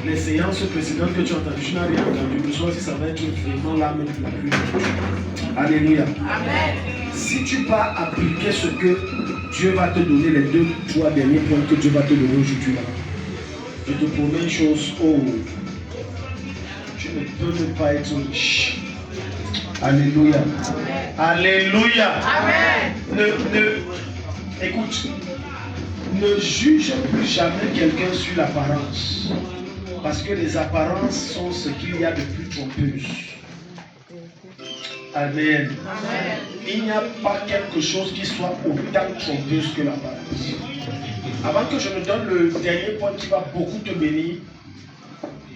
les séances précédentes que tu as entendues, tu n'as rien entendu. Le soir, si ça va être vraiment là même la pluie. Alléluia. Amen. Si tu vas appliquer ce que Dieu va te donner, les 2-3 derniers points que Dieu va te donner aujourd'hui là, je te promets une chose, tu ne peux pas être riche. Alléluia. Amen. Alléluia. Amen. Écoute, ne juge plus jamais quelqu'un sur l'apparence. Parce que les apparences sont ce qu'il y a de plus trompeuses. Amen. Amen. Il n'y a pas quelque chose qui soit autant trompeuse que l'apparence. Avant que je ne donne le dernier point qui va beaucoup te bénir,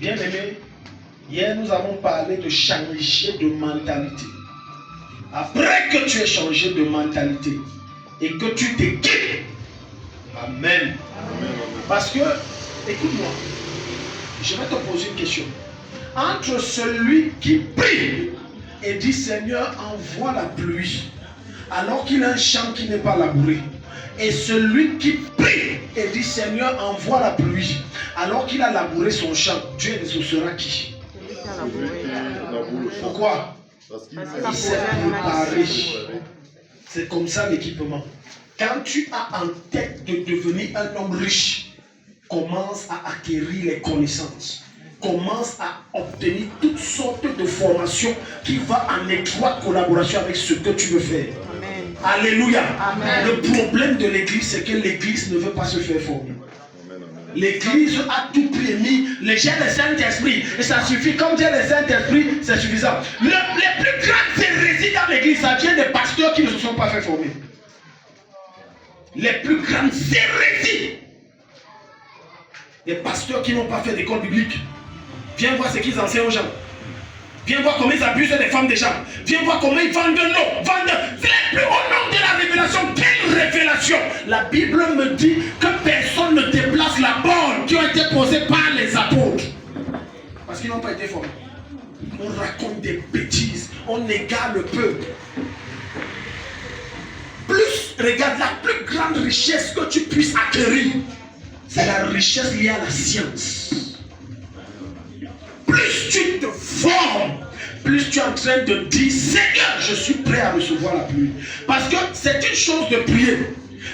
bien aimé, hier nous avons parlé de changer de mentalité. Après que tu aies changé de mentalité et que tu t'équipes, Amen. Parce que, écoute-moi, je vais te poser une question. Entre celui qui prie et dit Seigneur, envoie la pluie, alors qu'il a un champ qui n'est pas labouré, et celui qui prie et dit Seigneur, envoie la pluie, alors qu'il a labouré son champ, Dieu exaucera qui? Pourquoi? Il s'est préparé. C'est comme ça l'équipement. Quand tu as en tête de devenir un homme riche, commence à acquérir les connaissances. Commence à obtenir toutes sortes de formations qui vont en étroite collaboration avec ce que tu veux faire. Amen. Alléluia. Amen. Le problème de l'église, c'est que l'église ne veut pas se faire former. L'église a tout mis, les gens du Saint-Esprit, et ça suffit. Comme Dieu le Saint-Esprit, c'est suffisant. Les plus grandes hérésies dans l'église, ça vient des pasteurs qui ne se sont pas fait former. Les plus grandes hérésies, des pasteurs qui n'ont pas fait d'école biblique. Viens voir ce qu'ils enseignent aux gens. Viens voir comment ils abusent des femmes des gens. Viens voir comment ils vendent de l'eau. C'est le plus haut nom de la révélation. Quelle révélation! La Bible me dit que personne ne déplace la borne qui a été posée par les apôtres. Parce qu'ils n'ont pas été formés. On raconte des bêtises. On égale le peuple. Plus, regarde, la plus grande richesse que tu puisses acquérir, c'est la richesse liée à la science. Plus tu te formes, plus tu es en train de dire Seigneur, je suis prêt à recevoir la pluie. Parce que c'est une chose de prier.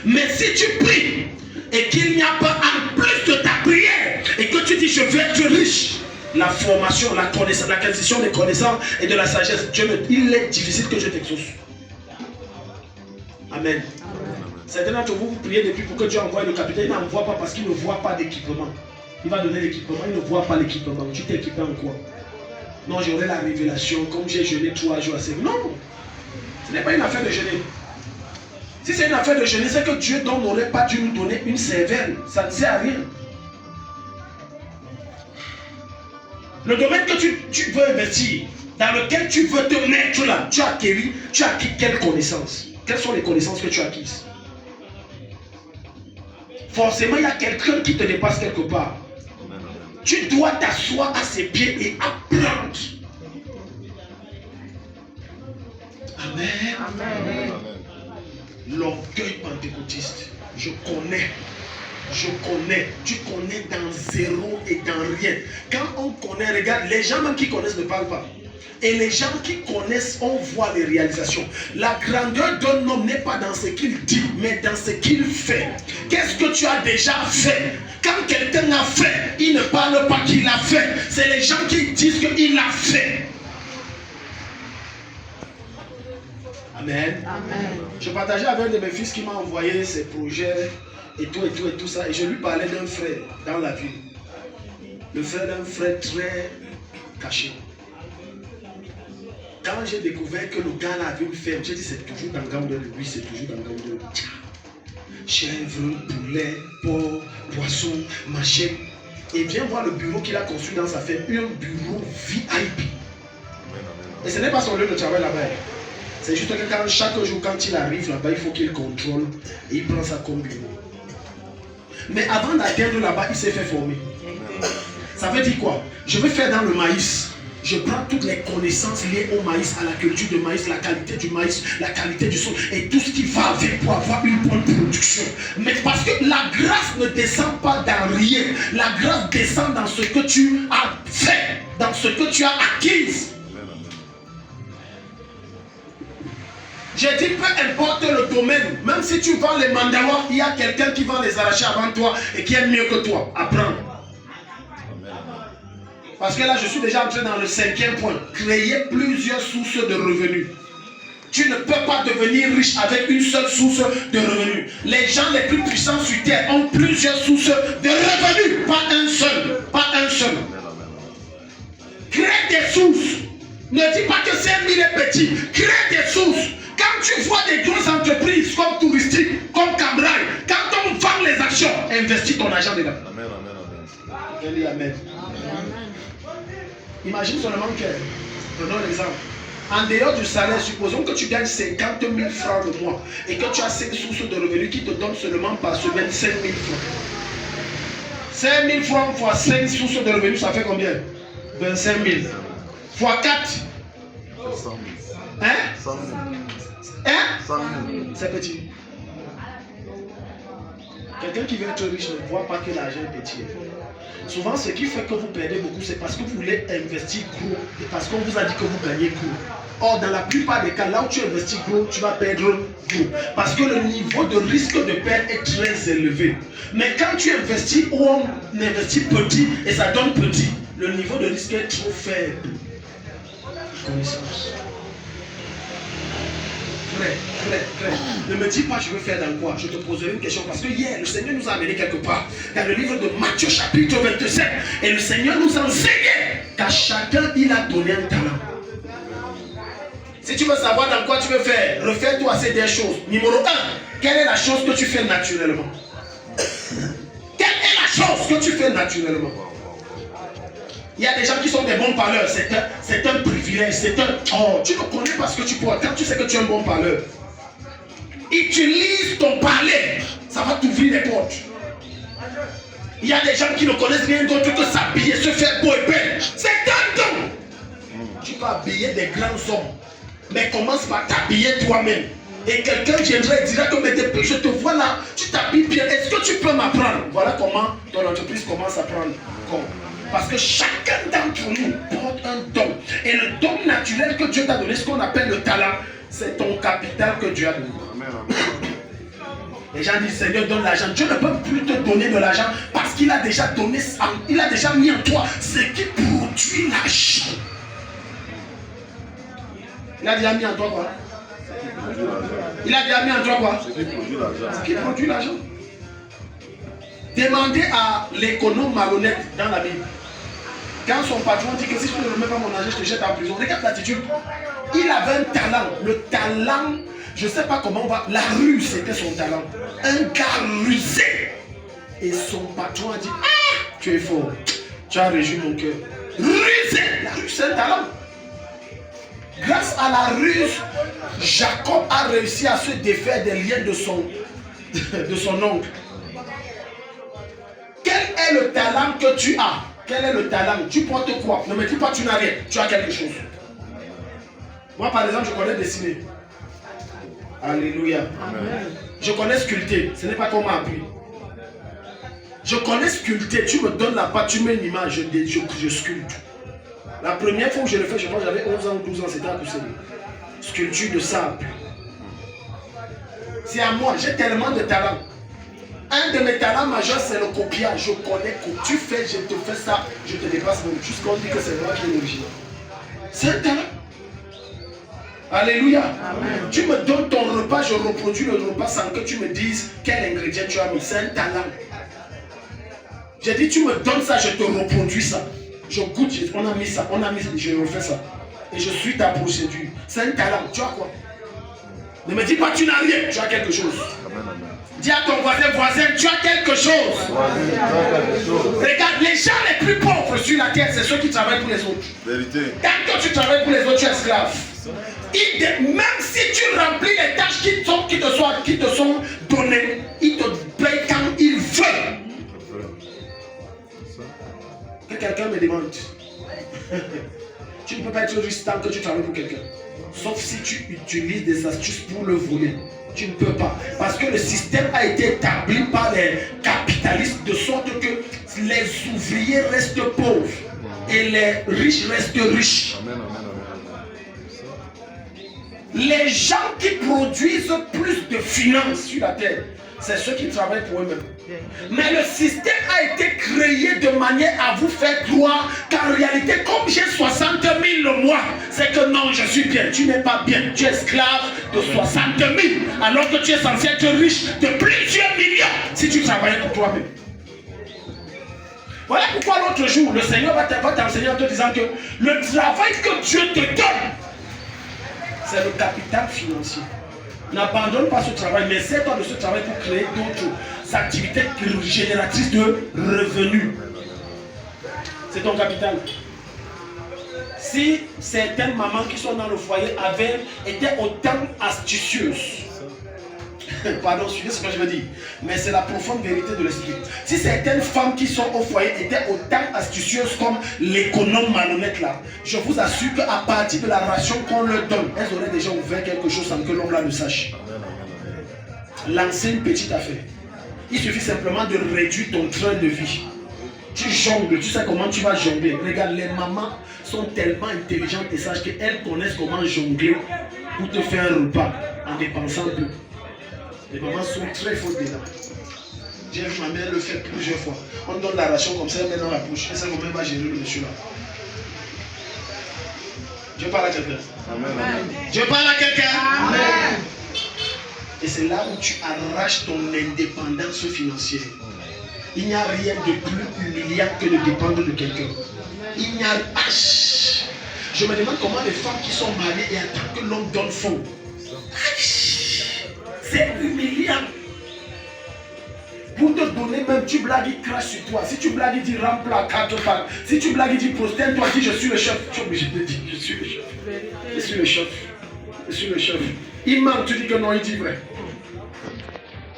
Mais si tu pries et qu'il n'y a pas en plus de ta prière et que tu dis je veux être riche, la formation, la connaissance, l'acquisition des connaissances et de la sagesse, il est difficile que je t'exauce. Amen. Certains d'entre vous, vous priez depuis pour que Dieu envoie le capitaine. Il n'envoie pas parce qu'il ne voit pas d'équipement. Il va donner l'équipement, il ne voit pas l'équipement. Tu t'es équipé en quoi? Non, j'aurai la révélation comme j'ai jeûné 3 jours à 5. Non, ce n'est pas une affaire de jeûner. Si c'est une affaire de jeûner, c'est que Dieu n'aurait pas dû nous donner une cervelle. Ça ne sert à rien. Le domaine que tu veux investir, dans lequel tu veux te mettre là, tu as acquis quelles connaissances? Quelles sont les connaissances que tu as acquises? Forcément, il y a quelqu'un qui te dépasse quelque part. Tu dois t'asseoir à ses pieds et apprendre. Amen. Amen. L'orgueil pentecôtiste, je connais. Tu connais dans zéro et dans rien. Quand on connaît, regarde, les gens même qui connaissent ne parlent pas. Et les gens qui connaissent, on voit les réalisations. La grandeur d'un homme n'est pas dans ce qu'il dit, mais dans ce qu'il fait. Qu'est-ce que tu as déjà fait? Quand quelqu'un a fait, il ne parle pas qu'il a fait. C'est les gens qui disent qu'il a fait. Amen. Amen. Je partageais avec un de mes fils qui m'a envoyé ses projets et tout ça. Et je lui parlais d'un frère dans la ville. Le frère d'un frère très caché. Quand j'ai découvert que le gars là avait une ferme, j'ai dit c'est toujours dans le gang de lui, c'est toujours dans le gang de lui. Chèvre, poulet, porc, poisson, machin. Et viens voir le bureau qu'il a construit dans sa ferme, un bureau VIP. Et ce n'est pas son lieu de travail là-bas. C'est juste que chaque jour, quand il arrive là-bas, il faut qu'il contrôle et il prend ça comme bureau. Mais avant d'atteindre là-bas, il s'est fait former. Ça veut dire quoi? Je vais faire dans le maïs. Je prends toutes les connaissances liées au maïs, à la culture de maïs, la qualité du maïs, la qualité du sol et tout ce qui va avec pour avoir une bonne production. Mais parce que la grâce ne descend pas dans rien. La grâce descend dans ce que tu as fait, dans ce que tu as acquis. J'ai dit, peu importe le domaine, même si tu vends les mandawas, il y a quelqu'un qui va les arracher avant toi et qui est mieux que toi. Apprends. Parce que là, je suis déjà entré dans le 5e point. Créer plusieurs sources de revenus. Tu ne peux pas devenir riche avec une seule source de revenus. Les gens les plus puissants sur terre ont plusieurs sources de revenus. Pas un seul. Pas un seul. Crée des sources. Ne dis pas que 5000 est petit. Crée des sources. Quand tu vois des grosses entreprises comme Touristique, comme Cambrai, quand on vend les actions, investis ton argent dedans. Amen, amen, amen. Amen. Imagine seulement que, prenons l'exemple, en dehors du salaire, supposons que tu gagnes 50 000 francs le mois et que tu as 5 sources de revenus qui te donnent seulement par semaine 5 000 francs. 5 000 francs fois 5 sources de revenus, ça fait combien? 25 000. Fois 4. 100 000. Hein? 100 000. Hein? 100 000. C'est petit. Quelqu'un qui veut être riche ne voit pas que l'argent est petit. Souvent, ce qui fait que vous perdez beaucoup, c'est parce que vous voulez investir gros et parce qu'on vous a dit que vous gagnez gros. Or, dans la plupart des cas, là où tu investis gros, tu vas perdre gros. Parce que le niveau de risque de perte est très élevé. Mais quand tu investis ou on investit petit et ça donne petit, le niveau de risque est trop faible. Connaissance. Frère, ne me dis pas je veux faire dans quoi. Je te poserai une question parce que hier, le Seigneur nous a amené quelque part. Dans le livre de Matthieu chapitre 27, et le Seigneur nous enseignait qu'à chacun il a donné un talent. Si tu veux savoir dans quoi tu veux faire, refais-toi ces deux choses. Numéro 1, quelle est la chose que tu fais naturellement? Quelle est la chose que tu fais naturellement? Il y a des gens qui sont des bons parleurs, c'est un privilège, Oh, tu le connais parce que tu parles. Quand tu sais que tu es un bon parleur, utilise ton parler, ça va t'ouvrir les portes. Il y a des gens qui ne connaissent rien d'autre que s'habiller, se faire beau et belle. C'est un don. Tu peux habiller des grands hommes, mais commence par t'habiller toi-même. Et quelqu'un viendra et dira que mais depuis que je te vois là, tu t'habilles bien, est-ce que tu peux m'apprendre? Voilà comment ton entreprise commence à prendre compte. Parce que chacun d'entre nous porte un don. Et le don naturel que Dieu t'a donné, ce qu'on appelle le talent, c'est ton capital que Dieu a donné. Les gens disent, Seigneur, donne l'argent. Dieu ne peut plus te donner de l'argent parce qu'il a déjà donné, il a déjà mis en toi ce qui produit l'argent. Il a déjà mis en toi quoi? Il a déjà mis en toi quoi? Ce qui produit l'argent. Demandez à l'économe malhonnête dans la Bible. Quand son patron dit que si je ne remets pas mon argent, je te jette en prison. Regarde l'attitude. Il avait un talent. Le talent, je ne sais pas comment on va. La ruse, c'était son talent. Un gars rusé. Et son patron a dit, ah, tu es fort. Tu as réjoui mon cœur. Rusé. La ruse, c'est un talent. Grâce à la ruse, Jacob a réussi à se défaire des liens de son oncle. Quel est le talent que tu as? Quel est le talent? Tu portes quoi? Ne me dis pas tu n'as rien. Tu as quelque chose. Moi par exemple, je connais dessiner. Alléluia. Amen. Je connais sculpter. Ce n'est pas qu'on m'a appris. Je connais sculpter. Tu me donnes la pâte, tu mets une image, je sculpte. La première fois que je le fais, je pense que j'avais 11 ans ou 12 ans, c'était à Cousseau. Sculpture de sable. C'est à moi, j'ai tellement de talent. Un de mes talents majeurs, c'est le copiage. Je connais que tu fais, je te fais ça, je te dépasse même. Jusqu'on dit que c'est moi qui est l'original. C'est un talent. Alléluia. Amen. Tu me donnes ton repas, je reproduis le repas sans que tu me dises quel ingrédient tu as mis. C'est un talent. J'ai dit, tu me donnes ça, je te reproduis ça. Je goûte, on a mis ça, je refais ça. Et je suis ta procédure. C'est un talent. Tu as quoi? Ne me dis pas tu n'as rien, tu as quelque chose. Amen, amen. Dis à ton voisin, tu as quelque chose. Regarde, les gens les plus pauvres sur la terre, c'est ceux qui travaillent pour les autres. Vérité. Quand toi tu travailles pour les autres, tu es esclave. Même si tu remplis les tâches qui te sont données, ils te payent quand ils veulent. Que quelqu'un me demande. Tu ne peux pas être riche tant que tu travailles pour quelqu'un. Sauf si tu utilises des astuces pour le voler. Tu ne peux pas. Parce que le système a été établi par les capitalistes de sorte que les ouvriers restent pauvres et les riches restent riches. Amen. Les gens qui produisent plus de finances sur la terre, c'est ceux qui travaillent pour eux-mêmes. Mais le système a été créé de manière à vous faire croire qu'en réalité, comme j'ai 60 000 le mois, c'est que non, je suis bien. Tu n'es pas bien. Tu es esclave de 60 000, alors que tu es censé être riche de plusieurs millions si tu travaillais pour toi-même. Voilà pourquoi l'autre jour, le Seigneur va t'enseigner en te disant que le travail que Dieu te donne, c'est le capital financier. N'abandonne pas ce travail, mais sers-toi de ce travail pour créer d'autres activités génératrices de revenus. C'est ton capital. Si certaines mamans qui sont dans le foyer étaient autant astucieuses, pardon, suivez ce que je veux dire, mais c'est la profonde vérité de l'esprit. Si certaines femmes qui sont au foyer étaient autant astucieuses comme l'économe malhonnête là, je vous assure qu'à partir de la ration qu'on leur donne, elles auraient déjà ouvert quelque chose sans que l'homme là le sache. Lancer une petite affaire. Il suffit simplement de réduire ton train de vie. Tu jongles, tu sais comment tu vas jongler. Regarde, les mamans sont tellement intelligentes et sages qu'elles connaissent comment jongler pour te faire un repas en dépensant peu. Les mamans sont très fautes dedans. J'ai vu ma mère le faire plusieurs fois. On donne la ration comme ça, elle met dans la bouche. Et ça, comment elle va gérer le monsieur là. Dieu parle à quelqu'un. Dieu parle à quelqu'un. Amen. Et c'est là où tu arraches ton indépendance financière. Il n'y a rien de plus humiliant que de dépendre de quelqu'un. Il n'y a pas. Je me demande comment les femmes qui sont mariées et attendent que l'homme donne fond. C'est humiliant. Pour te donner même, tu blagues, il crache sur toi. Si tu blagues, il dit remplis à 4 femmes. Si tu blagues, il dit prosterne-toi, dis je suis le chef. Tu es obligé de dire je suis le chef. Je suis le chef. Je suis le chef. Il manque, tu dis que non, il dit vrai.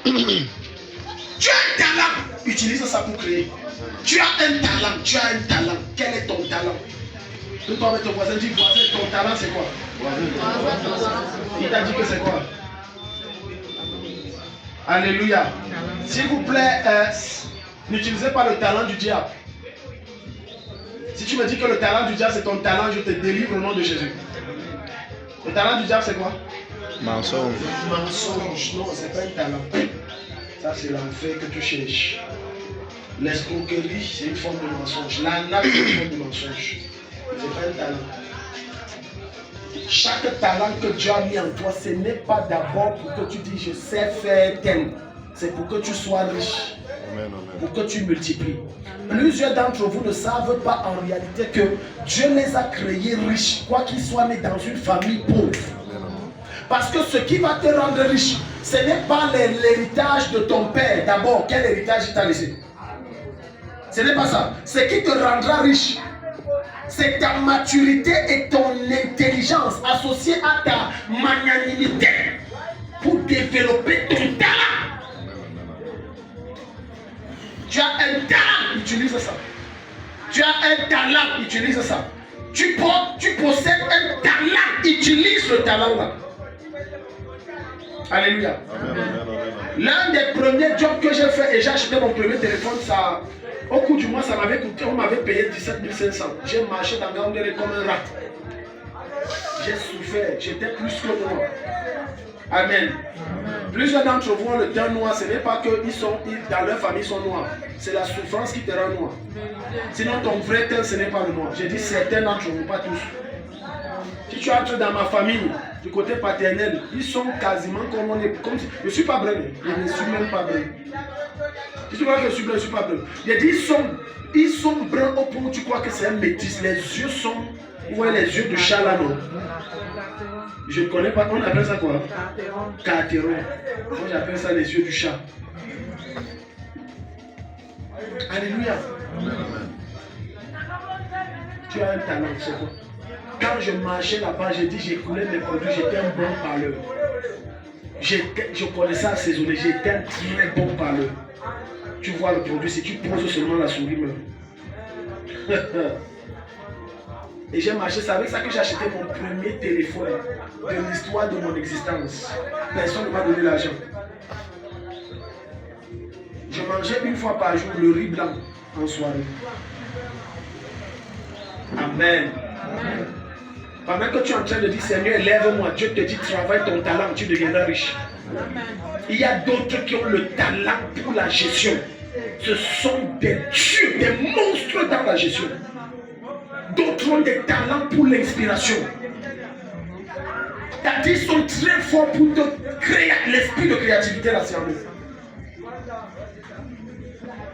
Tu as un talent, utilise ça pour créer. Tu as un talent. Quel est ton talent? Tu peux avec ton voisin, dis voisin, ton talent c'est quoi? Il t'a dit que c'est quoi? Alléluia. S'il vous plaît, n'utilisez pas le talent du diable. Si tu me dis que le talent du diable c'est ton talent, je te délivre au nom de Jésus. Le talent du diable c'est quoi? Mensonge. Mensonge, non, c'est pas un talent. Ça c'est l'enfer que tu cherches. L'escroquerie, c'est une forme de mensonge. L'arnaque, c'est une forme de mensonge. C'est pas un talent. Chaque talent que Dieu a mis en toi, ce n'est pas d'abord pour que tu dises je sais faire tel. C'est pour que tu sois riche. Amen. Pour que tu multiplies. Plusieurs d'entre vous ne savent pas en réalité que Dieu les a créés riches, quoi qu'ils soient nés dans une famille pauvre. Parce que ce qui va te rendre riche, ce n'est pas l'héritage de ton père. D'abord, quel héritage il t'a laissé? Ce n'est pas ça. Ce qui te rendra riche, c'est ta maturité et ton intelligence associée à ta magnanimité pour développer ton talent. Tu as un talent, utilise ça. Tu as un talent, utilise ça. Tu possèdes un talent, utilise le talent là. Alléluia. L'un des premiers jobs que j'ai fait, et j'ai acheté mon premier téléphone, ça, au cours du mois, ça m'avait coûté, on m'avait payé 17 500. J'ai marché dans Gaoundéré comme un rat. J'ai souffert, j'étais plus que moi. Amen. Plusieurs d'entre vous ont le teint noir, ce n'est pas que dans leur famille, ils sont noirs. C'est la souffrance qui te rend noir. Sinon, ton vrai teint, ce n'est pas le noir. J'ai dit certains d'entre vous, pas tous. Si tu entres dans ma famille, du côté paternel, ils sont quasiment comme on est. Comme si, je ne suis pas brun, je ne suis même pas brun. Si tu crois que je suis brun, je ne suis pas brun. J'ai dit, ils sont bruns au point où tu crois que c'est un métis. Les yeux sont, vous voyez les yeux de chat là, non? Je ne connais pas, on appelle ça quoi? Catéron. Moi j'appelle ça les yeux du chat. Alléluia. Tu as un talent, c'est quoi? Quand je marchais là-bas, j'ai dit, j'écoulais mes produits, j'étais un bon parleur. Je connaissais assaisonner, j'étais un très bon parleur. Tu vois le produit, si tu poses seulement la souris même. Et j'ai marché, c'est avec ça que j'ai acheté mon premier téléphone de l'histoire de mon existence. Personne ne m'a donné l'argent. Je mangeais une fois par jour le riz blanc en soirée. Amen. Amen. Pendant que tu es en train de dire, Seigneur, lève-moi, Dieu te dit, travaille ton talent, tu deviendras riche. Amen. Il y a d'autres qui ont le talent pour la gestion. Ce sont des dieux, des monstres dans la gestion. D'autres ont des talents pour l'inspiration. C'est-à-dire, ils sont très forts pour te créer l'esprit de créativité là, c'est en eux.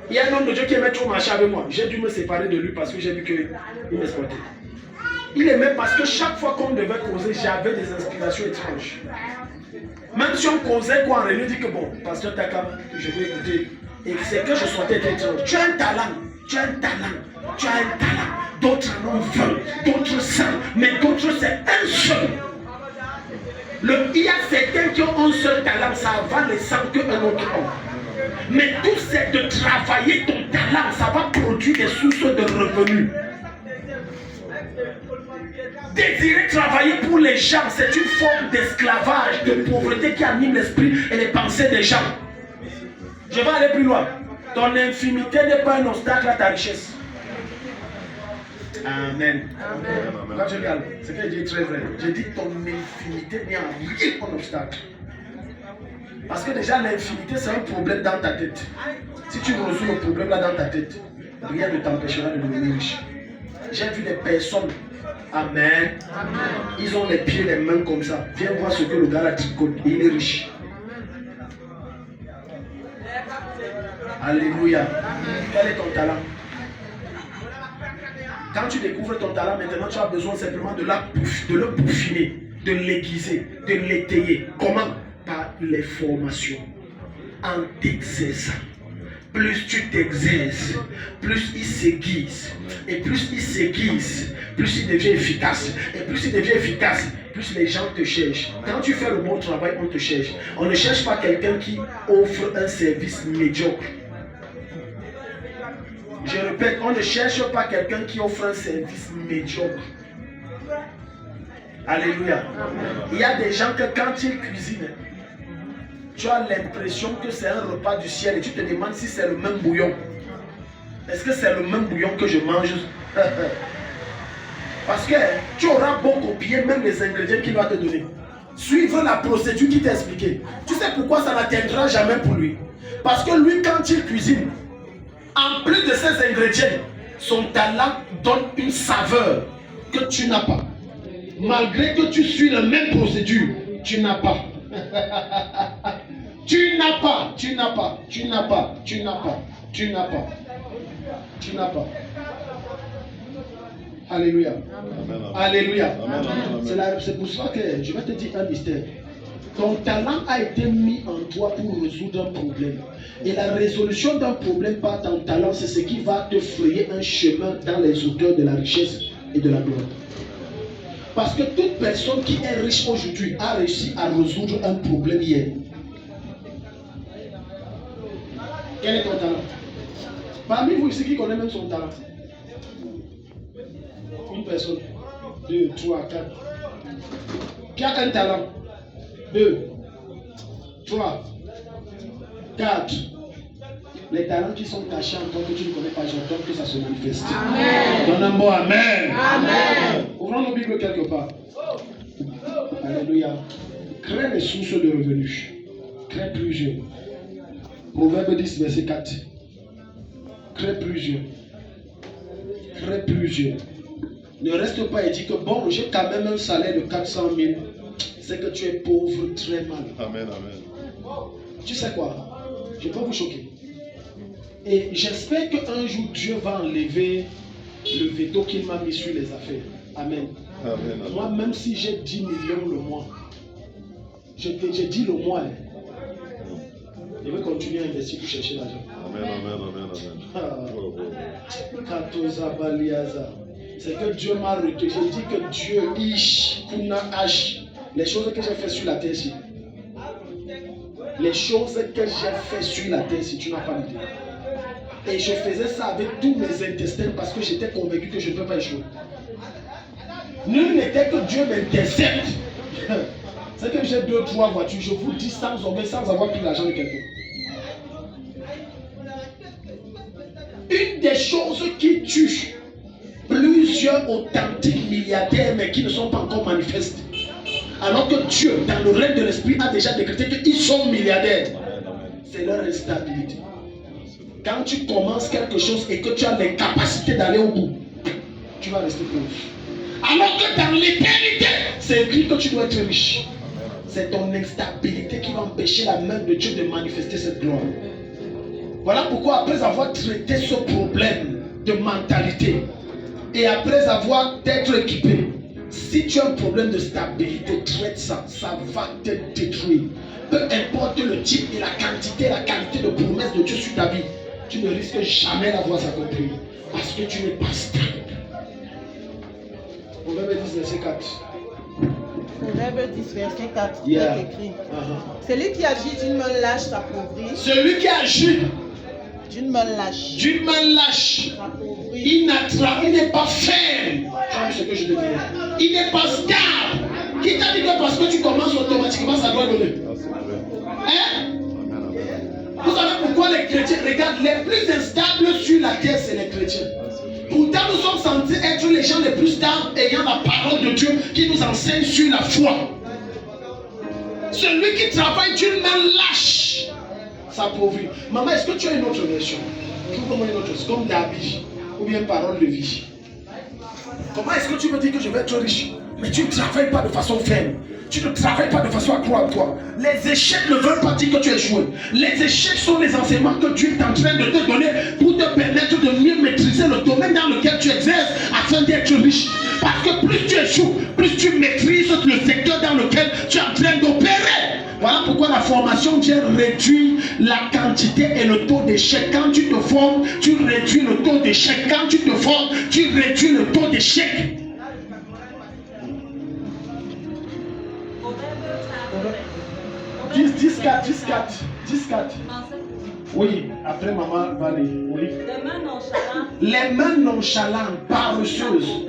Il y a un homme de Dieu qui aimait trop marcher avec moi. J'ai dû me séparer de lui parce que j'ai vu qu'il m'exploitait. Il aimait parce que chaque fois qu'on devait causer, j'avais des inspirations étranges. Même si on causait quoi en réunion, il dit que bon, pasteur Takam, je vais écouter. Et c'est que je sentais étrange. Tu as un talent, tu as un talent, tu as un talent. D'autres en ont 20, d'autres 100, mais d'autres c'est un seul. Il y a certains qui ont un seul talent, ça va les 100 qu'un autre a. Mais tout c'est de travailler ton talent, ça va produire des sources de revenus. Désirer travailler pour les gens, c'est une forme d'esclavage, de pauvreté qui anime l'esprit et les pensées des gens. Je vais aller plus loin. Ton infimité n'est pas un obstacle à ta richesse. Amen. Amen. Quand je regarde, ce que je dis est très vrai. Je dis ton infinité n'est en rien un obstacle. Parce que déjà l'infinité c'est un problème dans ta tête. Si tu résous le problème là dans ta tête, rien ne t'empêchera de devenir riche. J'ai vu des personnes, amen. Amen. Ils ont les pieds, les mains comme ça. Viens voir ce que le gars a tricoté. Il est riche. Alléluia. Amen. Quel est ton talent? Quand tu découvres ton talent, maintenant tu as besoin simplement de le peaufiner, de l'aiguiser, de l'étayer. Comment? Par les formations. En t'exerçant. Plus tu t'exerces, plus il s'aiguise. Et plus il s'aiguise, plus il devient efficace. Et plus il devient efficace, plus les gens te cherchent. Quand tu fais le bon travail, on te cherche. On ne cherche pas quelqu'un qui offre un service médiocre. Je répète, on ne cherche pas quelqu'un qui offre un service médiocre. Alléluia. Il y a des gens que quand ils cuisinent, tu as l'impression que c'est un repas du ciel et tu te demandes si c'est le même bouillon. Est-ce que c'est le même bouillon que je mange? Parce que tu auras beau copier même les ingrédients qu'il va te donner. Suivre la procédure qu'il t'a expliqué. Tu sais pourquoi ça n'atteindra jamais pour lui? Parce que lui, quand il cuisine, en plus de ces ingrédients, son talent donne une saveur que tu n'as pas. Malgré que tu suis la même procédure, tu n'as pas. Tu n'as pas. Alléluia. Amen. Alléluia. C'est pour ça que je vais te dire un mystère. Ton talent a été mis en toi pour résoudre un problème. Et la résolution d'un problème par ton talent, c'est ce qui va te frayer un chemin dans les hauteurs de la richesse et de la gloire. Parce que toute personne qui est riche aujourd'hui a réussi à résoudre un problème hier. Quel est ton talent? Parmi vous ici qui connaît même son talent. Une personne, 2, 3, 4. Qui a un talent? 2, 3, 4. Les talents qui sont cachés en toi que tu ne connais pas, j'entends que ça se manifeste. Amen. Donne un mot amen. Amen. Ouvrons nos Bibles quelque part. Alléluia. Crée des sources de revenus. Crée plusieurs. Proverbe 10, verset 4. Crée plusieurs. Crée plusieurs. Ne reste pas et dis que bon, j'ai quand même un salaire de 400 000. C'est que tu es pauvre très mal. Amen, amen. Tu sais quoi? Je peux vous choquer. Et j'espère qu'un jour Dieu va enlever le veto qu'il m'a mis sur les affaires. Amen. Amen, amen. Moi, même si j'ai 10 millions le mois, j'ai dit le mois, je vais continuer à investir pour chercher l'argent. Amen, amen, amen, amen. C'est que Dieu m'a retenu. Je dis que Dieu, les choses que j'ai fait sur la terre ici. Les choses que j'ai fait sur la terre ici, tu n'as pas l'idée. Et je faisais ça avec tous mes intestins parce que j'étais convaincu que je ne peux pas échouer. Nul n'était que Dieu m'intercepte. C'est que j'ai 2-3 voitures, je vous dis sans orgueil, sans avoir pris l'argent de quelqu'un. Une des choses qui tue plusieurs authentiques milliardaires, mais qui ne sont pas encore manifestes, alors que Dieu, dans le règne de l'esprit, a déjà décrété qu'ils sont milliardaires, c'est leur instabilité. Quand tu commences quelque chose et que tu as les capacités d'aller au bout, tu vas rester pauvre. Alors que dans l'éternité, c'est écrit que tu dois être riche. C'est ton instabilité qui va empêcher la main de Dieu de manifester cette gloire. Voilà pourquoi après avoir traité ce problème de mentalité et après avoir d'être équipé, si tu as un problème de stabilité, traite ça, ça va te détruire. Peu importe le type et la qualité de promesse de Dieu sur ta vie, tu ne risques jamais d'avoir s'accomplir parce que tu n'es pas stable. Proverbe 10, verset 4. Proverbe 10, verset 4, il est écrit. Celui qui agit d'une main lâche s'appauvrit. Celui qui agit d'une main lâche. D'une main lâche. Il n'est pas ferme. C'est ce que je te dis. Il n'est pas stable. Qui t'a dit que parce que tu commences automatiquement, ça doit donner? Hein? Vous savez pourquoi les chrétiens, regarde, les plus instables sur la terre, c'est les chrétiens. Pourtant, nous sommes censés être les gens les plus stables ayant la parole de Dieu qui nous enseigne sur la foi. Celui qui travaille d'une main lâche s'appauvrit. Maman, est-ce que tu as une autre version? Comment une autre? Comme David ou bien parole de vie. Comment est-ce que tu veux dire que je vais être riche? Mais tu ne travailles pas de façon ferme. Tu ne travailles pas de façon à croire en toi. Les échecs ne veulent pas dire que tu es échoué. Les échecs sont les enseignements que Dieu est en train de te donner pour te permettre de mieux maîtriser le domaine dans lequel tu exerces afin d'être riche. Parce que plus tu échoues, plus tu maîtrises le secteur dans lequel tu es en train d'opérer. Voilà pourquoi la formation vient réduire la quantité et le taux d'échec. Quand tu te formes, tu réduis le taux d'échec. Quand tu te formes, tu réduis le taux d'échec. 10, 4. Oui, après maman va aller. Oui. Les mains nonchalantes, paresseuses.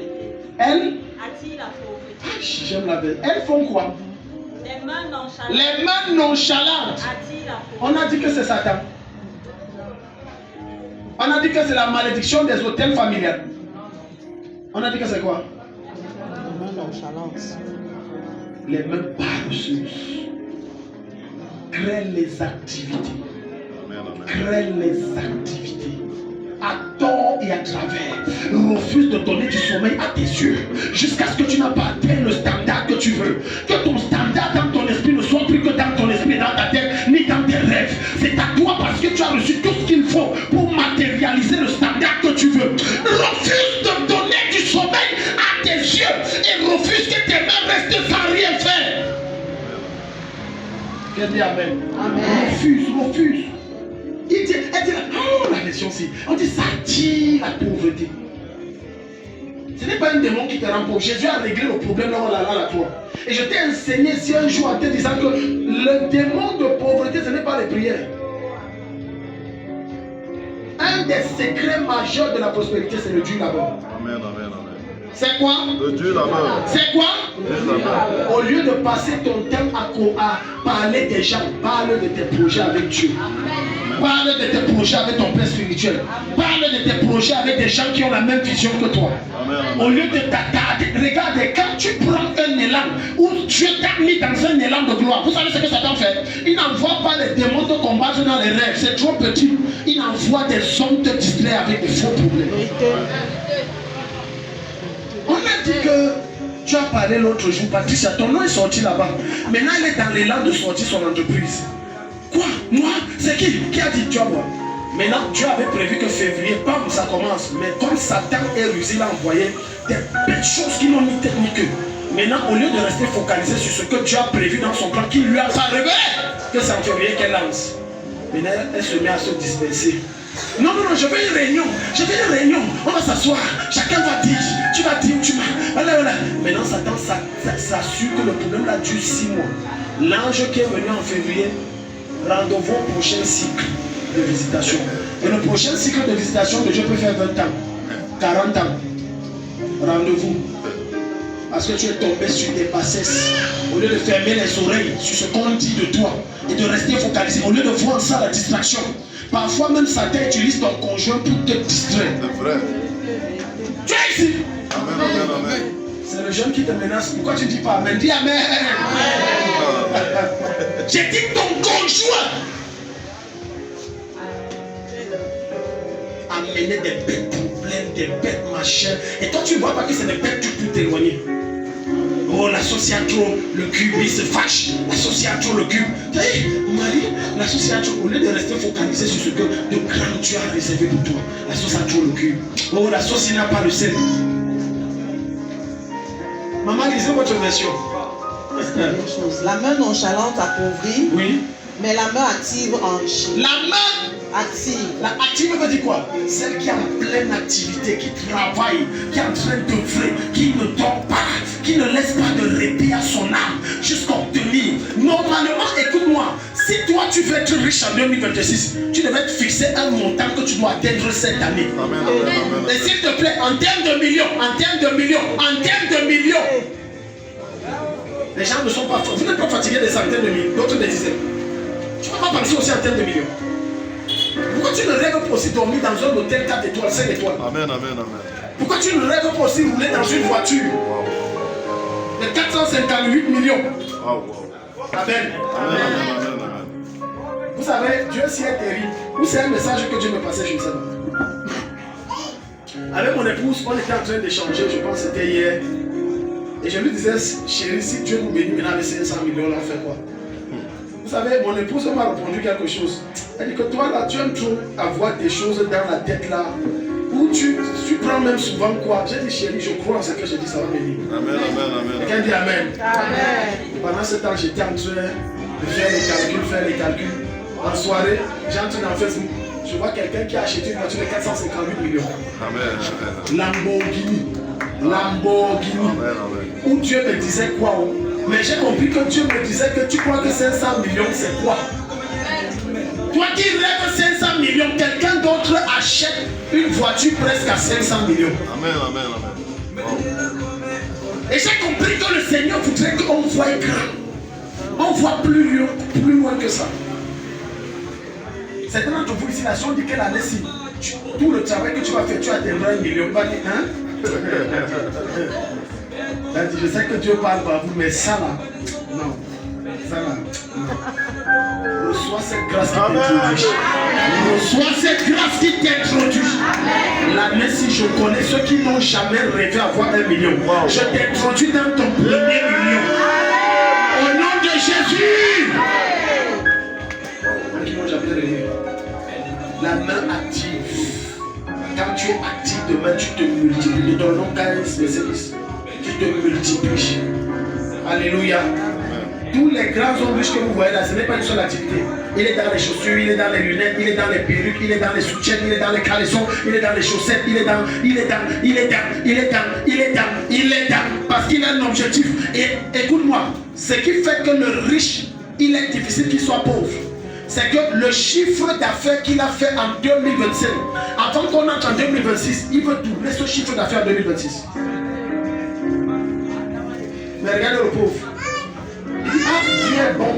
Elles attirent la pauvreté. J'aime la belle. Elles font quoi? Les mains nonchalantes. On a dit que c'est Satan. On a dit que c'est la malédiction des hôtels familiales. On a dit que c'est quoi? Les mains nonchalantes. Les mains paresseuses. Crée les activités. Crée les activités. À tort et à travers. Refuse de donner du sommeil à tes yeux. Jusqu'à ce que tu n'as pas atteint le standard que tu veux. Que ton standard dans ton esprit ne soit plus que dans ton esprit, dans ta tête, ni dans tes rêves. C'est à toi parce que tu as reçu tout ce qu'il faut pour matérialiser le standard que tu veux. Refuse de donner du sommeil à tes yeux. Et refuse que tes mains restent sans rien faire. Elle dit Amen. Amen. Refuse. Elle dit, oh, la version ci. On dit ça attire la pauvreté. Ce n'est pas un démon qui te rend pauvre. Jésus a réglé le problème là où on l'a à toi. Et je t'ai enseigné ici un jour en te disant que le démon de pauvreté, ce n'est pas les prières. Un des secrets majeurs de la prospérité, c'est le Dieu là-bas. Amen. C'est quoi? Le Dieu là-bas. C'est quoi? Au lieu de passer ton temps à parler des gens, parle de tes projets avec Dieu. Parle de tes projets avec ton père spirituel. Parle de tes projets avec des gens qui ont la même vision que toi. Au lieu de t'attarder, regarde, quand tu prends un élan où Dieu t'a mis dans un élan de gloire, vous savez ce que Satan fait? Il n'envoie pas les démons te combattre dans les rêves, c'est trop petit. Il envoie des hommes te distraire avec des faux problèmes. On a dit que tu as parlé l'autre jour, Patricia, ton nom est sorti là-bas. Maintenant, il est dans l'élan de sortir son entreprise. Quoi? Moi? C'est qui a dit tu vas voir? Maintenant, Dieu avait prévu que février, bam, ça commence. Mais comme Satan est rusé, il a envoyé des belles choses qui n'ont ni tête ni queue. Maintenant, au lieu de rester focalisé sur ce que Dieu a prévu dans son plan, qui lui a pas révélé, que c'est en février qu'elle lance. Maintenant, elle se met à se disperser. Non, je veux une réunion. On va s'asseoir. Chacun va dire. Tu vas dire, voilà. Maintenant, Satan s'assure que le problème là dure 6 mois. L'ange qui est venu en février, rendez-vous au prochain cycle de visitation. Et le prochain cycle de visitation de Dieu peut faire 20 ans, 40 ans. Rendez-vous. Parce que tu es tombé sur des bassesses. Au lieu de fermer les oreilles sur ce qu'on dit de toi et de rester focalisé, au lieu de voir ça la distraction. Parfois même Satan utilise ton conjoint pour te distraire. C'est vrai. Tu es ici. Amen, amen, amen. C'est le jeune qui te menace. Pourquoi tu ne dis pas Amen? Dis Amen. J'ai dit ton conjoint. Amener des bêtes problèmes, des bêtes machin. Et toi tu ne vois pas que c'est des bêtes, tu peux t'éloigner. Oh, l'associateur, le cube, il se fâche. L'associateur, le cube. Tu sais, Marie, l'associateur, au lieu de rester focalisé sur ce que de grand Dieu a réservé pour toi. L'associateur, le cube. Oh, la sauce, il n'a pas le sel. Maman, lisez votre version. La main nonchalante appauvrit, Oui. mais la main active enrichit. La main Active. La active veut dire quoi? Celle qui est en pleine activité, qui travaille, qui est en train d'œuvrer, qui ne dort pas, qui ne laisse pas de répit à son âme jusqu'à obtenir. Normalement, écoute-moi, si toi tu veux être riche en 2026, tu devais te fixer un montant que tu dois atteindre cette année. Amen, amen, amen. Et s'il te plaît, en termes de millions, les gens ne sont pas, vous n'êtes pas fatigués des centaines de millions, d'autres des dizaines. Tu ne peux pas penser aussi en termes de millions. Pourquoi tu ne rêves pas aussi dormir dans un hôtel 4 étoiles, 5 étoiles? Amen, amen, amen. Pourquoi tu ne rêves pas aussi rouler dans une voiture de 458 millions? Wow, wow. Amen. Amen, amen, amen, amen. Vous savez, Dieu s'y est terrible. Ou c'est un message que Dieu me passait, je ne sais pas. Avec mon épouse, on était en train d'échanger, je pense que c'était hier. Et je lui disais, chérie, si Dieu nous bénit maintenant avec 500 millions, là, on fait quoi? Vous savez, mon épouse m'a répondu quelque chose. Elle dit que toi là, tu aimes trop avoir des choses dans la tête là, où tu prends même souvent quoi. J'ai dit chérie, je crois en ce que je dis, ça va venir. Amen, amen, amen. Quelqu'un dit amen. Amen. Pendant ce temps, j'étais en train de faire les calculs. En soirée, j'entre dans Facebook. Je vois quelqu'un qui a acheté une voiture de 458 millions. Amen, amen. Lamborghini. Amen, amen. Où Dieu me disait quoi? Mais j'ai compris que Dieu me disait que tu crois que 500 millions c'est quoi? Toi qui rêves 500 millions, quelqu'un d'autre achète une voiture presque à 500 millions. Amen, amen, amen. Wow. Et j'ai compris que le Seigneur voudrait qu'on voie grand. On voit plus loin que ça. Certains d'entre vous ici, la chose dit quelle année si tout le travail que tu vas faire, tu atteindras 1 million. Pas dit, hein? Je sais que Dieu parle par vous, mais ça là, non. Ça là, non. Reçois cette grâce qui t'introduit. Reçois cette grâce qui t'introduit. L'année, si je connais ceux qui n'ont jamais rêvé avoir 1 million, je t'introduis dans ton premier million. Au nom de Jésus. Qui n'ont jamais rêvé. La main active. Quand tu es actif demain, tu te multiplies. Dans le nom de spécialiste. Tu te multiplies. Alléluia. Tous les grands hommes riches que vous voyez là, ce n'est pas une seule activité. Il est dans les chaussures, il est dans les lunettes, il est dans les perruques, il est dans les soutiens, il est dans les caleçons, il est dans les chaussettes, il est dans. Parce qu'il a un objectif. Et écoute-moi, ce qui fait que le riche, il est difficile qu'il soit pauvre. C'est que le chiffre d'affaires qu'il a fait en 2025, avant qu'on entre en 2026, il veut doubler ce chiffre d'affaires en 2026. Mais regardez le pauvre. Il dit, ah, Dieu est bon.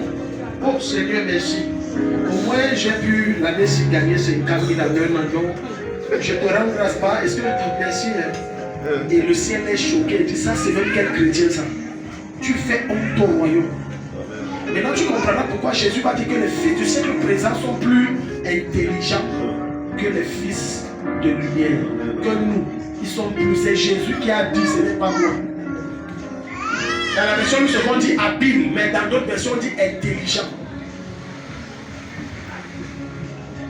Oh Seigneur, merci. Au moins, j'ai pu l'année-ci gagner 50 000 à 2 millions. Je te rends grâce pas. Est-ce que merci hein? Et le ciel est choqué. Il dit, ça, c'est même quel chrétien ça? Tu fais honte au royaume. Maintenant, tu comprendras pourquoi Jésus va dire que les fils du siècle présent sont plus intelligents que les fils de lumière. Que nous, ils sont plus. C'est Jésus qui a dit, ce n'est pas moi. Dans la version on dit habile, mais dans d'autres versions on dit intelligent.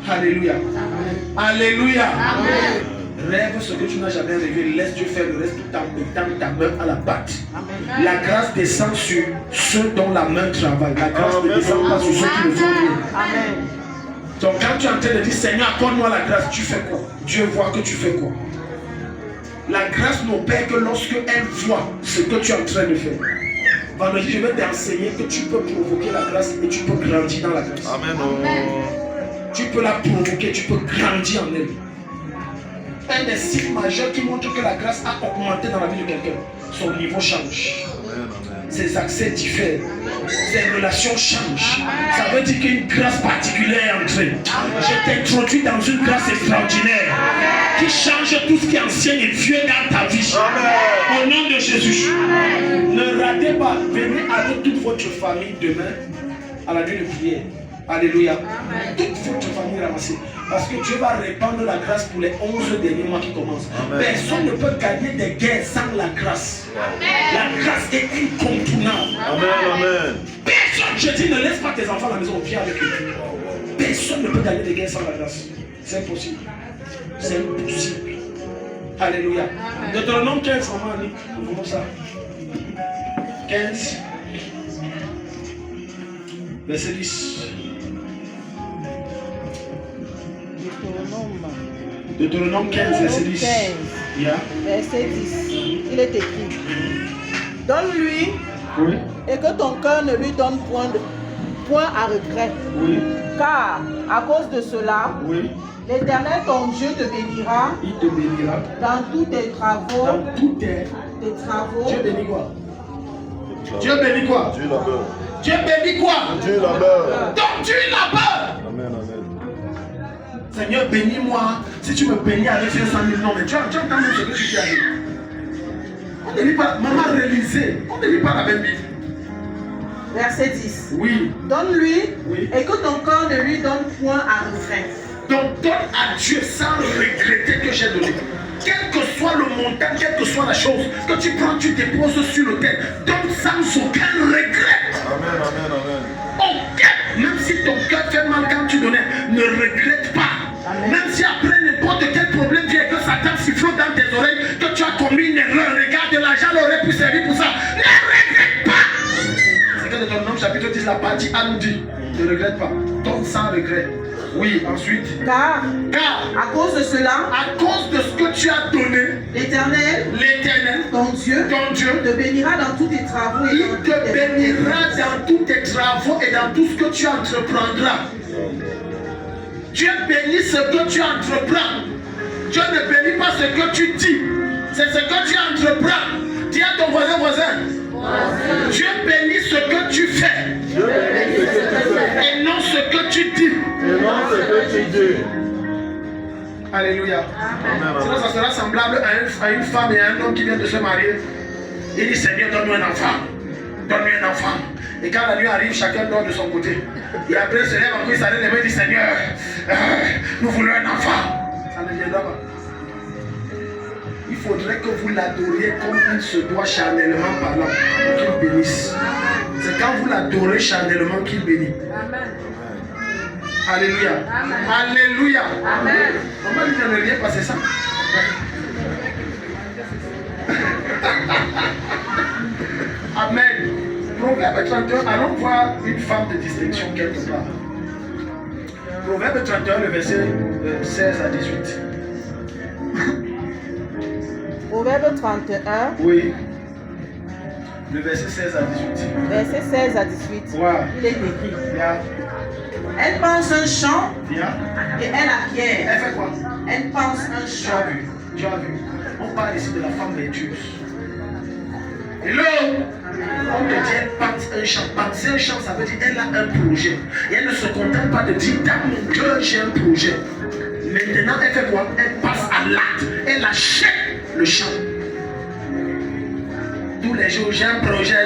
Alléluia. Amen. Alléluia. Amen. Rêve ce que tu n'as jamais rêvé. Laisse Dieu faire le reste tout en mettant ta main à la pâte. Amen. La grâce descend sur ceux dont la main travaille. La grâce ne descend pas sur ceux qui le font bien. Amen. Donc quand tu es en train de dire Seigneur, accorde-moi la grâce, tu fais quoi? Dieu voit que tu fais quoi? La grâce n'opère que lorsque elle voit ce que tu es en train de faire. Vendredi, je vais t'enseigner que tu peux provoquer la grâce et tu peux grandir dans la grâce. Amen. Tu peux la provoquer, tu peux grandir en elle. un des signes majeurs qui montre que la grâce a augmenté dans la vie de quelqu'un. Son niveau change. Ses accès diffèrent. Ses relations changent. Ça veut dire qu'une grâce particulière est entrée. Je t'introduis dans une grâce extraordinaire qui change tout ce qui est ancien et vieux dans ta vie. Au nom de Jésus. Ne ratez pas. Venez avec toute votre famille demain à la nuit de prière. Alléluia. Toute votre famille ramassée. Parce que Dieu va répandre la grâce pour les 11 derniers mois qui commencent. Amen. Personne ne peut gagner des guerres sans la grâce. La grâce est incontournable. Amen, amen. Personne, je dis, ne laisse pas tes enfants à la maison au pied avec eux. Personne ne peut gagner des guerres sans la grâce. C'est impossible. C'est impossible. Alléluia. Deutéronome 15, maman Annick, nous voyons ça. 15, verset 10. Deutéronome 15, verset 10. Yeah. Verset 10. Il est écrit. Donne-lui Oui. et que ton cœur ne lui donne point à regret. Oui. Car à cause de cela, Oui. l'Éternel ton Dieu te bénira. Il te bénira. Dans tous tes travaux. Dans tous tes travaux. Dieu bénit quoi? Dieu bénit quoi? Dieu la peur. Dieu bénit quoi? Dieu la peur. Donc Dieu la peur. Amen, amen. Seigneur, bénis-moi. Si tu me bénis avec 500 000, non, mais tu entends même ce que tu dis à lui. On ne lit pas, maman, réalisez. On ne lit pas la même Bible. Verset 10. Oui. Donne-lui Oui. et que ton corps ne lui donne point à regret. Donc donne à Dieu sans regretter que j'ai donné. Quel que soit le montant, quelle que soit la chose, que tu prends, tu déposes sur l'autel. Donne sans aucun regret. Amen, amen, amen. Aucun. Même si ton cœur fait mal quand tu donnais, ne regrette pas. Amen. Même si après n'importe quel problème vient que Satan siffle dans tes oreilles, que tu as commis une erreur, regarde, l'argent aurait pu servir pour ça. Ne regrette pas. C'est que dans ton nom chapitre 10, la partie A nous dit, ne regrette pas. Donne sans regret. Oui, ensuite. Car à cause de cela, à cause de ce que tu as donné, l'Éternel, ton Dieu te bénira dans tous tes travaux. Il te bénira dans tous tes travaux et dans tout ce que tu entreprendras. Dieu bénit ce que tu entreprends. Dieu ne bénit pas ce que tu dis. C'est ce que tu entreprends. Dis à ton voisin. Dieu bénit ce que tu fais. Et non ce que tu dis. Alléluia. Sinon ça sera semblable à une femme et à un homme qui viennent de se marier. Il dit Seigneur, donne-nous un enfant. Donne-lui un enfant. Et quand la nuit arrive, chacun dort de son côté. Et après, il se lève encore, il s'arrête les mains et dit Seigneur, nous voulons un enfant. Ça ne viendra pas. Il faudrait que vous l'adoriez comme il se doit charnellement parlant, pour qu'il bénisse. C'est quand vous l'adorez charnellement qu'il bénit. Amen. Alléluia. Amen. Alléluia. Amen. Maman dit ne rien pas, c'est ça. Amen. Proverbe 31, allons voir une femme de distinction quelque part. Proverbe 31, le verset 16 à 18. Proverbe 31. Oui. Le verset 16 à 18. Verset 16 à 18. Wow. Il est écrit. Yeah. Elle pense un champ Yeah. et elle acquiert. Elle fait quoi? Elle pense un champ. Tu as vu. On parle ici de la femme vertueuse. Hello. On te dit elle pense un champ. Penser un champ, ça veut dire elle a un projet. Et elle ne se contente pas de dire dans mon cœur j'ai un projet. Maintenant elle fait quoi? Elle passe à l'acte. Elle achète le champ. Tous les jours, j'ai un projet.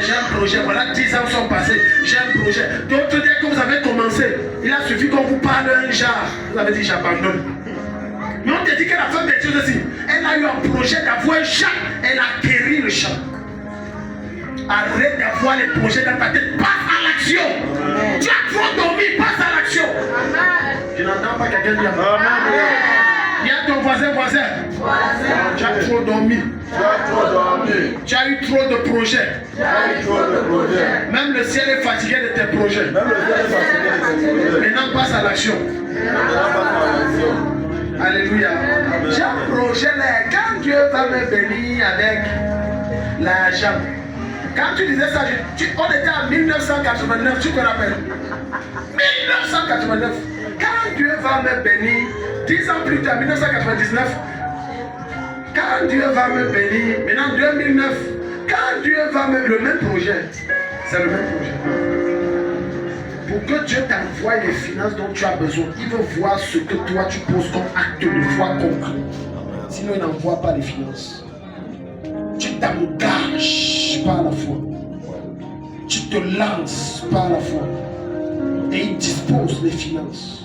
Voilà, 10 ans sont passés, j'ai un projet. D'autres, dès que vous avez commencé, il a suffi qu'on vous parle d'un genre. Vous avez dit, j'abandonne. Mais on te dit que la femme des Dieu aussi, elle a eu un projet d'avoir un champ, elle a acquéri le champ. Arrête d'avoir les projets dans ta tête, passe à l'action. Tu as trop dormi, passe à l'action. Je n'entends pas quelqu'un dire Amen. Il y a ton voisin. Tu as trop dormi. Tu as eu trop de projets. Même le ciel est fatigué de tes projets. Maintenant passe à l'action. Alléluia. J'ai un projet là. Quand Dieu va me bénir avec l'argent. Quand tu disais ça, on était en 1989, tu te rappelles? 1989. Quand Dieu va me bénir, 10 ans plus tard, 1999, Quand Dieu va me bénir, maintenant 2009, quand Dieu va me... Le même projet, c'est le même projet. Pour que Dieu t'envoie les finances dont tu as besoin, il veut voir ce que toi tu poses comme acte de foi concret. Sinon, il n'envoie pas les finances. Tu t'engages par la foi. Tu te lances par la foi. Et il dispose les finances.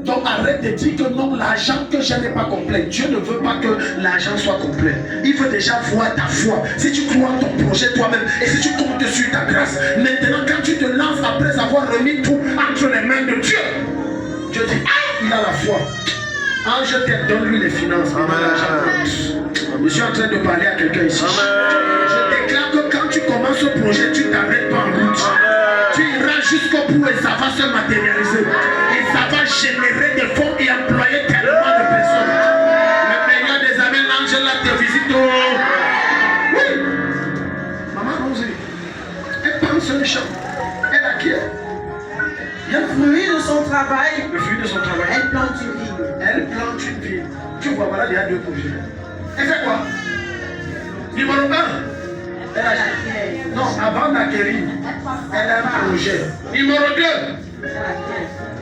Donc arrête de dire que non, l'argent que j'ai n'est pas complet. Dieu ne veut pas que l'argent soit complet. Il veut déjà voir ta foi. Si tu crois en ton projet toi-même et si tu comptes sur ta grâce, maintenant quand tu te lances après avoir remis tout entre les mains de Dieu, Dieu dit, ah, il a la foi. Ange t'aide, donne-lui les finances. Je suis en train de parler à quelqu'un ici. Je déclare que quand tu commences ce projet, tu t'arrêtes pas en route. Tu iras jusqu'au bout et ça va se matérialiser. Et ça va générer des fonds et employer tellement de personnes. Le meilleur des amis, l'ange là te visite. Oui. Maman Rosée, elle pense sur le champ. Elle a qui? Le fruit de son travail. Le fruit de son travail. Elle plante une vigne. Elle plante une vigne. Tu vois, voilà, il y a deux projets. Elle fait quoi? Numéro 1. Elle a... Non, avant d'acquérir, elle a un projet. Numéro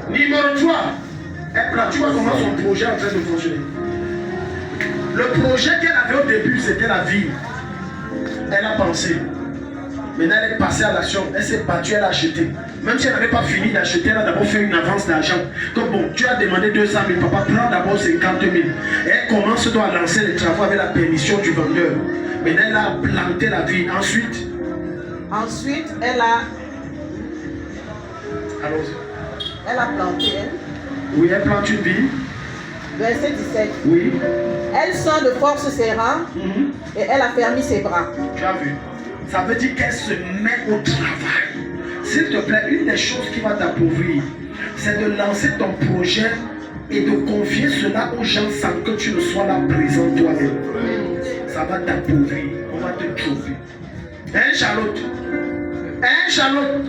2. Numéro 3. Elle plante. Tu vois comment son projet est en train de fonctionner. Le projet qu'elle avait au début, c'était la vigne. Elle a pensé. Maintenant, elle est passée à l'action. Elle s'est battue, elle a acheté. Même si elle n'avait pas fini d'acheter, elle a d'abord fait une avance d'argent. Comme bon, tu as demandé 200 000, papa, prends d'abord 50 000. Et elle commence donc à lancer les travaux avec la permission du vendeur. Maintenant, elle a planté la vigne. Ensuite, elle a... Allons-y. Elle a planté, elle. Oui, elle plante une vigne. Verset 17. Oui. Elle sent de force ses rangs et elle a fermé ses bras. Tu as vu? Ça veut dire qu'elle se met au travail. S'il te plaît, une des choses qui va t'appauvrir, c'est de lancer ton projet et de confier cela aux gens sans que tu ne sois là présent toi-même. Ça va t'appauvrir. On va te trouver. Hein, Charlotte? Hein, Charlotte?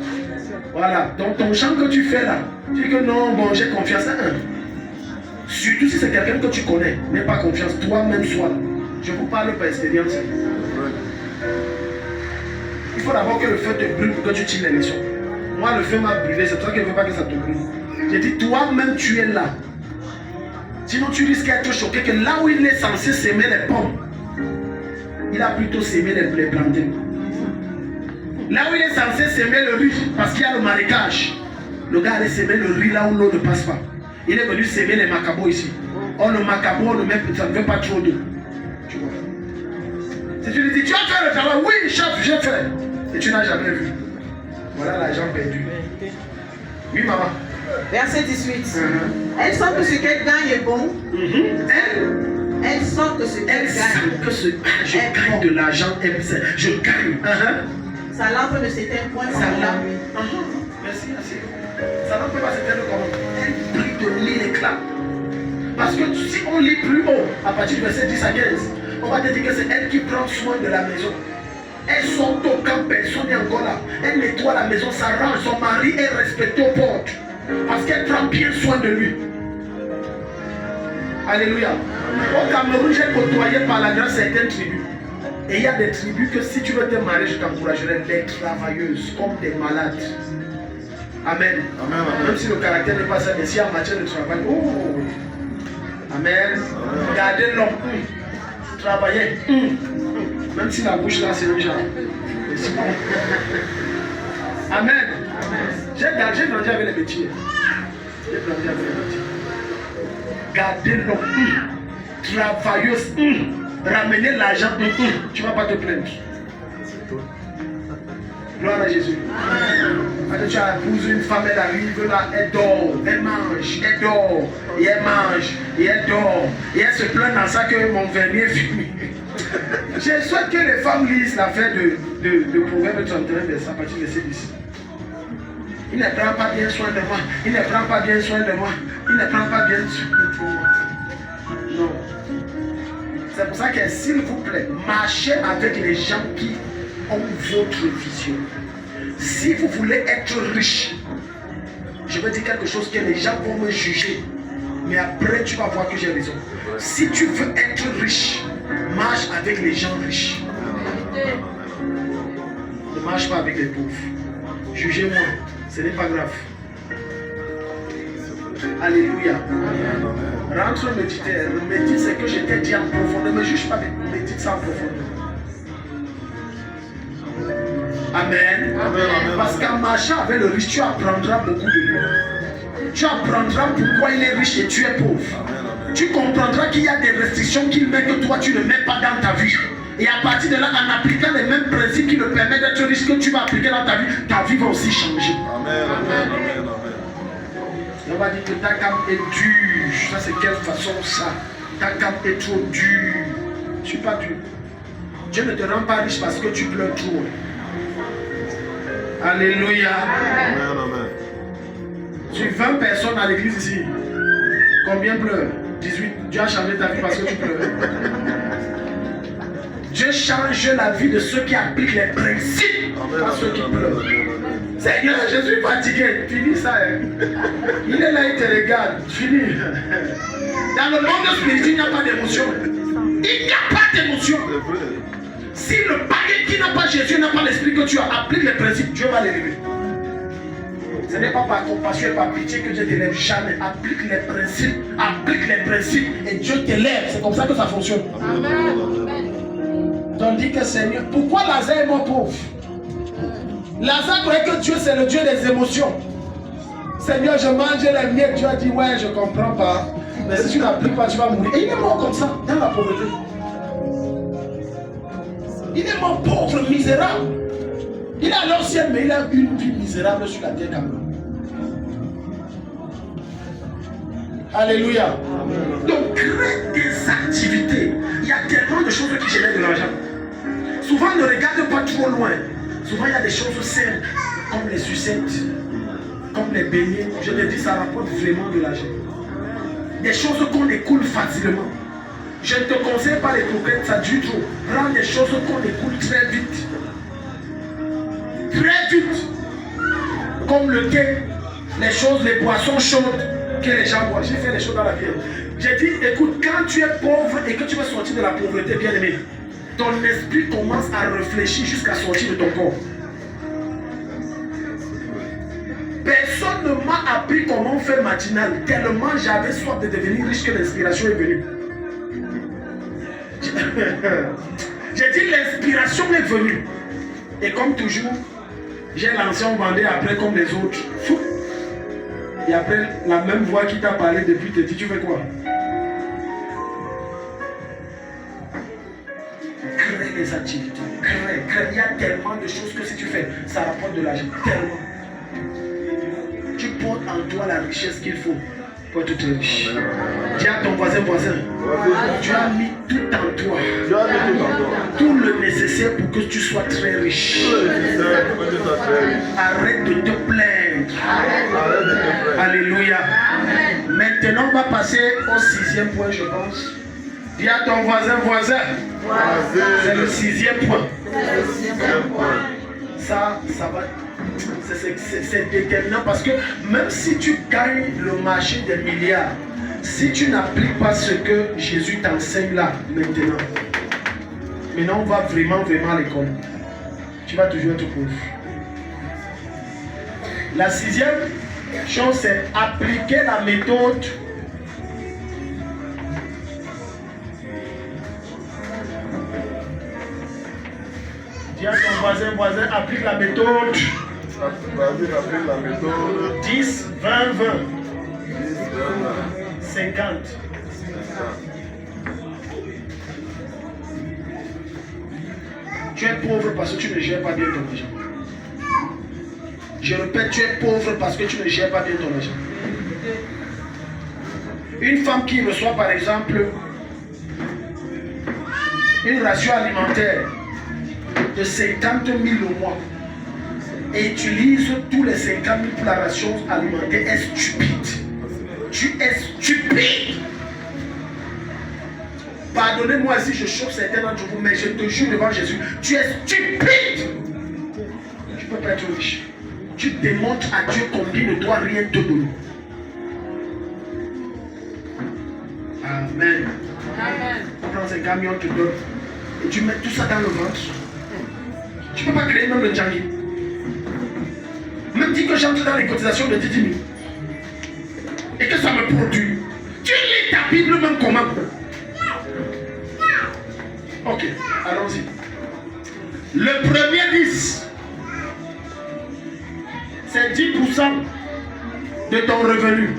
Voilà. Donc ton chant que tu fais là, tu dis que non, bon, j'ai confiance à un. Surtout si c'est quelqu'un que tu connais, n'aie pas confiance, toi-même sois là. Je vous parle par expérience. Il faut d'abord que le feu te brûle pour que tu tires les leçons. Moi, le feu m'a brûlé, c'est pour ça que je ne veux pas que ça te brûle. J'ai dit, toi-même, tu es là. Sinon, tu risques d'être choqué que là où il est censé s'aimer les pommes, il a plutôt s'aimé les plantains. Là où il est censé s'aimer le riz, parce qu'il y a le marécage, le gars allait s'aimer le riz là où l'eau ne passe pas. Il est venu s'aimer les macabos ici. Or, le macabo, ça ne veut pas trop d'eau. Tu vois. Si tu lui dis, tu as fait le travail, oui, chef, j'ai fait. Et tu n'as jamais vu. Voilà l'argent perdu. Oui, maman. Verset 18. Elle sent que ce qu'elle gagne est bon. Elle sent que ce qu'elle gagne. Je gagne de l'argent, je gagne. Sa lampe ne s'éteint point Sa lampe. Merci, merci. Sa lampe va s'éteindre comment? Elle brille de mille éclats. Parce que si on lit plus haut, à partir du verset 10 à 15, on va te dire que c'est elle qui prend soin de la maison. Elle sort au camp, personne n'est encore là. Elle nettoie la maison, s'arrange. Son mari est respecté aux portes. Parce qu'elle prend bien soin de lui. Alléluia. Au Cameroun, j'ai côtoyé par la grâce certaines tribus. Et il y a des tribus que si tu veux te marier, je t'encouragerai. Les travailleuses, comme des malades. Amen. Amen. Même si le caractère n'est pas ça, mais si en matière de travail, oh. Amen. Gardez l'homme. Travailler. Même si la bouche là, c'est le genre. Amen. J'ai grandi avec les métiers. J'ai grandi avec les métiers. Gardez l'homme. Travailleuse. Ramener l'argent. Tu ne vas pas te plaindre. Gloire à Jésus. Quand tu as épousé une femme, elle arrive là, elle dort, elle mange, elle dort, et elle mange, et elle dort, et elle se plaint dans ça que mon vernis est fini. Je souhaite que les femmes lisent l'affaire de Proverbe 31, verset à partir de verset 10. Il ne prend pas bien soin de moi, il ne prend pas bien soin de moi, il ne prend pas bien soin de moi. Non. C'est pour ça que s'il vous plaît, marchez avec les gens qui ont votre vision. Si vous voulez être riche, je veux dire quelque chose que les gens vont me juger. Mais après, tu vas voir que j'ai raison. Si tu veux être riche, marche avec les gens riches. Ne marche pas avec les pauvres. Jugez-moi, ce n'est pas grave. Alléluia. Rentre méditer. Médite ce que je t'ai dit en profondeur. Ne juge pas, mais médite ça en profondeur. Amen. Parce qu'en marchant avec le riche, tu apprendras beaucoup de lui. Tu apprendras pourquoi il est riche et tu es pauvre. Tu comprendras qu'il y a des restrictions qu'il met que toi tu ne mets pas dans ta vie. Et à partir de là, en appliquant les mêmes principes qui le permettent d'être riche que tu vas appliquer dans ta vie va aussi changer. Amen. On va dire que ta came est dure. Ça c'est quelle façon ça? Ta came est trop dure. Je ne suis pas dur. Dieu ne te rend pas riche parce que tu pleures trop. Alléluia. Amen. Sur 20 personnes à l'église ici, combien pleurent? 18. Dieu a changé ta vie parce que tu pleures. Dieu change la vie de ceux qui appliquent les principes, pas ceux qui pleurent. Seigneur, je suis fatigué. Finis ça. Il est là, il te regarde. Finis. Dans le monde spirituel, il n'y a pas d'émotion. Il n'y a pas d'émotion. Si le païen qui n'a pas Jésus, n'a pas l'esprit que tu as, applique les principes, Dieu va l'élever. Ce n'est pas par compassion et par pitié que Dieu t'élève. Jamais. Applique les principes et Dieu t'élève. C'est comme ça que ça fonctionne. Amen. Tandis que Seigneur, pourquoi Lazare est mort pauvre? Lazare croyait que Dieu c'est le Dieu des émotions. Seigneur, je mange les miettes. Dieu a dit, ouais, je comprends pas. Mais si tu n'appliques pas, tu vas mourir. Et il est mort comme ça, dans la pauvreté. Il est mort pauvre, misérable. Il est à l'ancienne, mais il a une vie misérable sur la terre quand même. Alléluia. Donc, crée des activités. Il y a tellement de choses qui génèrent de l'argent. Souvent, ne regarde pas trop loin. Souvent, il y a des choses simples, comme les sucettes, comme les beignets. Je te dis, ça rapporte vraiment de l'argent. Des choses qu'on écoule facilement. Je ne te conseille pas les croquettes, ça dure trop. Prends des choses qu'on écoule très vite. Très vite. Comme le thé, les choses, les boissons chaudes que les gens boivent. J'ai fait les choses dans la vie. J'ai dit, écoute, quand tu es pauvre et que tu veux sortir de la pauvreté, bien aimé, ton esprit commence à réfléchir jusqu'à sortir de ton corps. Personne ne m'a appris comment faire matinal, tellement j'avais soif de devenir riche que l'inspiration est venue. J'ai dit l'inspiration est venue. Et comme toujours, j'ai lancé un bandé après comme les autres. Fou. Et après, la même voix qui t'a parlé depuis te dit, tu fais quoi? Crée des activités. Crée. Il y a tellement de choses que si tu fais, ça rapporte de l'argent. Tellement. Tu portes en toi la richesse qu'il faut pour être très riche. Dis à ton voisin, tu as mis tout en toi. Tout le nécessaire pour que tu sois très riche. Arrête de te plaindre. Alléluia. Maintenant, on va passer au 6e point, je pense. Dis à ton voisin. C'est le 6e point. Ça va. C'est déterminant parce que même si tu gagnes le marché des milliards, si tu n'appliques pas ce que Jésus t'enseigne là, maintenant on va vraiment à l'école. Tu vas toujours être pauvre. La 6e chose, c'est appliquer la méthode . Dis à ton voisin, applique la méthode. Vas-y, applique la méthode. 10, 20, 50. Tu es pauvre parce que tu ne gères pas bien ton argent. Je répète, tu es pauvre parce que tu ne gères pas bien ton argent. Une femme qui reçoit par exemple une ration alimentaire de 50 000 au mois et utilise tous les 50 000 pour la ration alimentaire est stupide. Tu es stupide. Pardonnez-moi si je choque certains d'entre vous, mais je te jure devant Jésus, tu es stupide. Tu ne peux pas être riche. Tu démontres à Dieu combien il ne doit rien te donner. Amen. Amen. Prends ces camions, tu donnes. Et tu mets tout ça dans le ventre. Tu ne peux pas créer même le djangui. Même dit que j'entre dans les cotisations de 10 000. Et que ça me produit. Tu lis ta Bible même comment? Ok, allons-y. Le premier 10, c'est 10% de ton revenu.